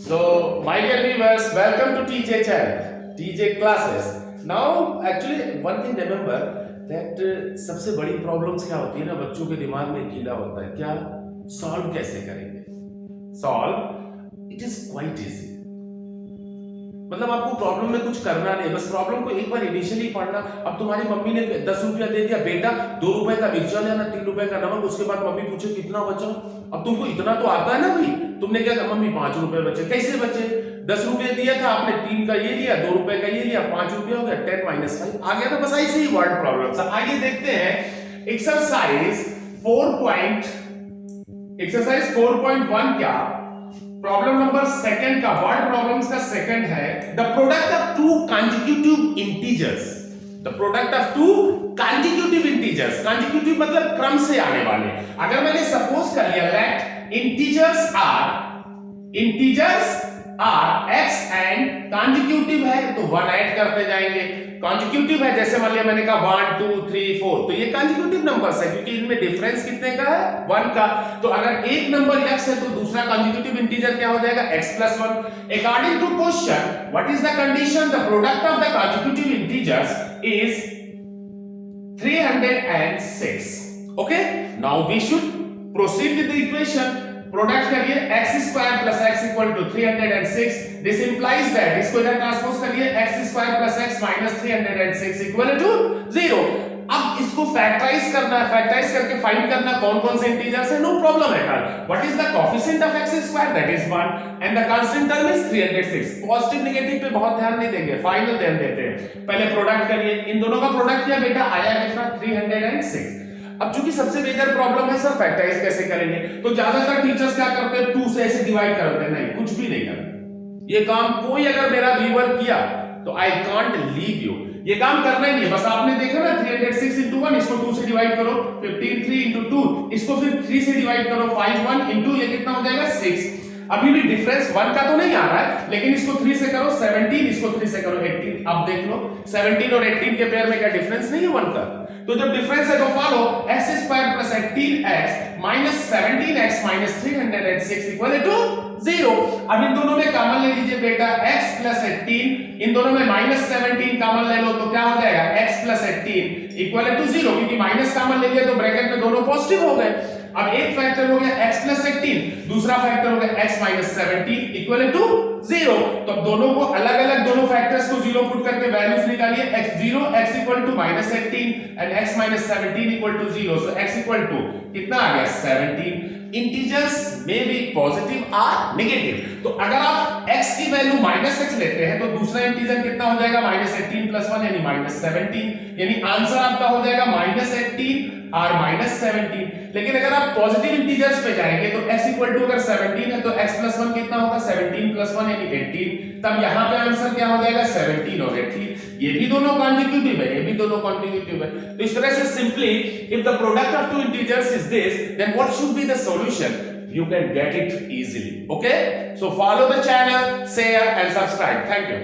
So, my dear viewers, welcome to TJ channel, TJ classes. Now, actually, one thing remember that सबसे बड़ी problems क्या होती है ना, बच्चों के दिमाग में कीड़ा होता है, क्या सॉल्व कैसे करेंगे? Solve it is quite easy. मतलब आपको प्रॉब्लम में कुछ करना नहीं, बस प्रॉब्लम को एक बार इनिशियली पढ़ना। अब तुम्हारी मम्मी ने 10 रुपया दे दिया, बेटा 2 रुपए का मिर्चा लेना, 3 रुपए का नमक। उसके बाद मम्मी पूछे कितना बचा? अब तुमको इतना तो आता है ना भाई, तुमने क्या कहा, मम्मी 5 रुपए बचे। कैसे बचे? 10 रुपए दिया था आपने, 3 का ये लिया, 2 रुपए का ये लिया, 5 रुपए हो गया, 10 माइनस 5 आ गया ना। बस ऐसे ही वर्ड प्रॉब्लम। आइए देखते हैं एक्सरसाइज 4.1 क्या प्रॉब्लम नंबर सेकंड का वर्ड प्रॉब्लम्स का सेकंड है the product of two consecutive integers. The product of two consecutive integers, consecutive मतलब क्रम से आने वाले। अगर मैंने सपोज कर लिया let integers are x and consecutive है तो 1 ऐड करते जाएंगे। कॉन्जिक्यूटिव है जैसे मान लिया मैंने कहा 1 2 3 4, तो ये कॉन्जिक्यूटिव नंबर्स है क्योंकि इनमें डिफरेंस कितने का है? 1 का। तो अगर एक नंबर x है तो दूसरा कॉन्जिक्यूटिव इंटीजर क्या हो जाएगा? x + 1। According to question what is the condition? The product of the consecutive integers is 306। Okay, now we should proceed with the equation. Product करिए x² + x = 306। This implies that, इसको इधर transpose करिए, x² + x - 306 = 0। अब इसको factorise करना है, factorise करके find करना कौन कौन से इंटीजर्स है। No problem at all. What is the coefficient of x²? That is 1 and the constant term is 306। Positive negative पे बहुत ध्यान नहीं देंगे, फाइनल ध्यान देते हैं। पहले प्रोडक्ट करिए, इन दोनों का प्रोडक्ट किया बेटा, आया कितना? 306। अब चूंकि सबसे मेजर प्रॉब्लम है सर फैक्टराइज कैसे करेंगे, तो ज्यादातर टीचर्स क्या करते हैं 2 से ऐसे डिवाइड कर देते हैं। नहीं, कुछ भी नहीं करना। ये काम कोई अगर मेरा व्यूअर किया तो आई कांट लीव यू। ये काम करना ही नहीं है, बस आपने देखा ना 306 × 1, इसको 2 से डिवाइड करो, 15 3 × 2, इसको फिर 3 से डिवाइड करो, 5 1 × ये कितना हो जाएगा? 6। अभी भी डिफरेंस 1 का तो नहीं आ रहा है, लेकिन इसको 3 से करो 17, इसको 3 से करो 18। अब देख लो 17 और 18 के पेयर में क्या डिफरेंस नहीं है 1 का? तो जब डिफरेंस है तो फॉलो x² + 18x - 17x - 306 = 0। अब इन दोनों में कॉमन ले लीजिए बेटा, x + 18, इन दोनों में -17 कॉमन ले लो तो क्या हो जाएगा? x + 18 = 0, क्योंकि माइनस कॉमन ले लिया तो ब्रैकेट में दोनों पॉजिटिव हो गए। अब एक फैक्टर हो गया x + 18, दूसरा फैक्टर हो गया x - 17 = 0। तो अब दोनों को अलग-अलग, दोनों फैक्टर्स को 0 पुट करके वैल्यूज निकालिए। x0 x = -18 and x - 17 = 0। So x = कितना आ गया? 17। इंटीजर्स में बी पॉजिटिव और नेगेटिव। तो अगर आप x की वैल्यू -x लेते हैं तो दूसरा इंटीजर कितना हो जाएगा? -18 + 1 यानी -17, यानी आंसर आपका हो जाएगा -18 और -17। लेकिन अगर आप पॉजिटिव इंटीजर्स पे जाएंगे तो x = अगर 17 है तो x + 1 कितना होगा? 17 + 1 यानी 18। तब यहां पे आंसर क्या हो जाएगा? 17 हो गया। ठीक, ये भी दोनों कॉन्जिक्यूटिव है, ये भी दोनों कॉन्जिक्यूटिव है। तो इस तरह से simply if the product of two integers is this, then what should be the solution? You can get it easily. Okay, so follow the channel, share and subscribe. Thank you.